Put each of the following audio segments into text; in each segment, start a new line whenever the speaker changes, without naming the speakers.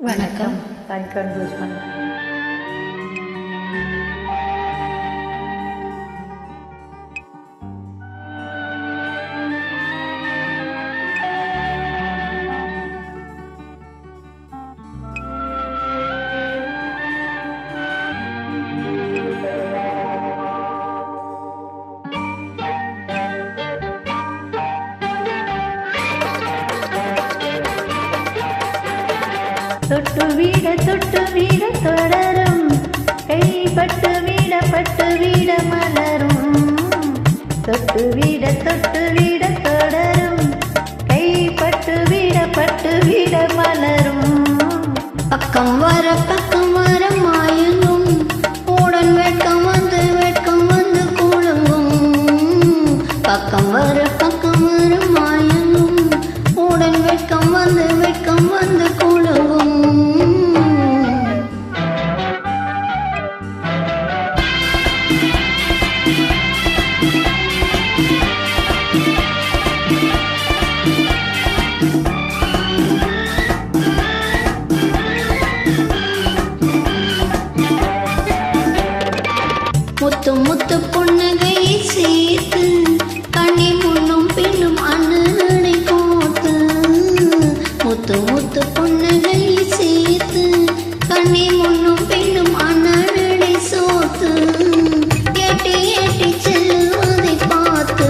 வணக்கம். Thank you. தொட்டு வீட தொடரும், கைப்பட்டு வீட மலரும். தொட்டு வீட தொடரும், கைப்பட்டு வீட மலரும்.
பக்கம் வர மாயங்கும், உடன் வெட்கம் வந்து கூழுங்கும். பக்கம் வர மாயங்கும், உடன் வெட்கம் வந்து கூழுங்கும். முத்து புன்னகை சேர்த்து, கண்ணி முன்னும் பின்னும் அண்ணனை கோத்து. முத்து புன்னகை சேர்த்து, கண்ணி முன்னும் பின்னும் அண்ணனை சோத்து. எட்டி செல்வதை பார்த்து,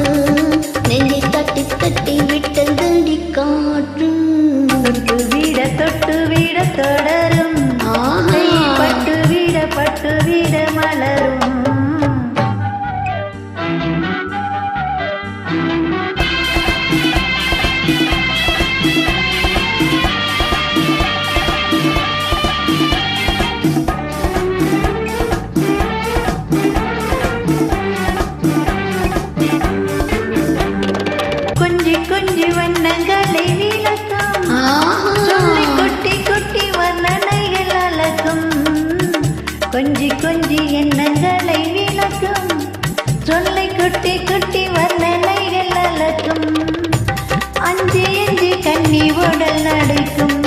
நெஞ்சை தட்டி விட்டதடி காற்று.
தொட்டு வீட தொடரும், கைப்பட்டு வீட மலரும். கொஞ்சி வண்ணங்களை விளக்கும், சொல்லி கொட்டி வர்ணனைகள் அழகும். கொஞ்சி எண்ணங்களை விளக்கும், சொல்லி கொட்டி வர்ணனைகள் அழகும். அஞ்சி கண்ணி உடல் நடுக்கும்,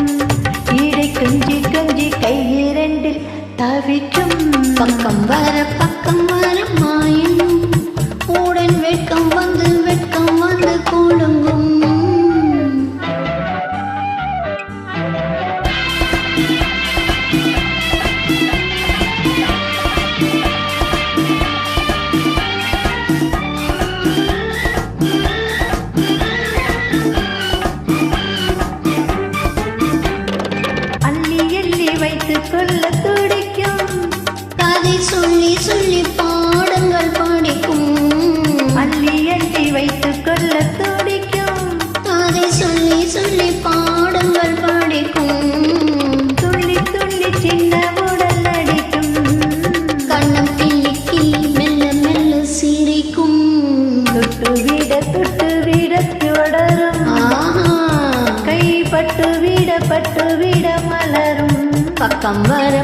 ஈடை கொஞ்சி கையிரண்டில் தவிக்கும்.
பக்கம் வர மாயனும், உடன் வெட்கம் வந்து கூழுங்கும்.
அள்ளி வைத்துக் கொள்ள துடிக்கும்,
கதை சொல்லி பாடங்கள் படிக்கும்.
அள்ளி வைத்துக் கொள்ள துடிக்கும்,
கதை சொல்லி பாடங்கள் படிக்கும்.
துள்ளி சின்ன உடல் நடிக்கும்,
கண்ணம் கிள்ளி மெல்ல சிரிக்கும்.
தொட்டு வீட தொடரும், கைப்பட்டு வீட மலரும்.
பக்கம் வர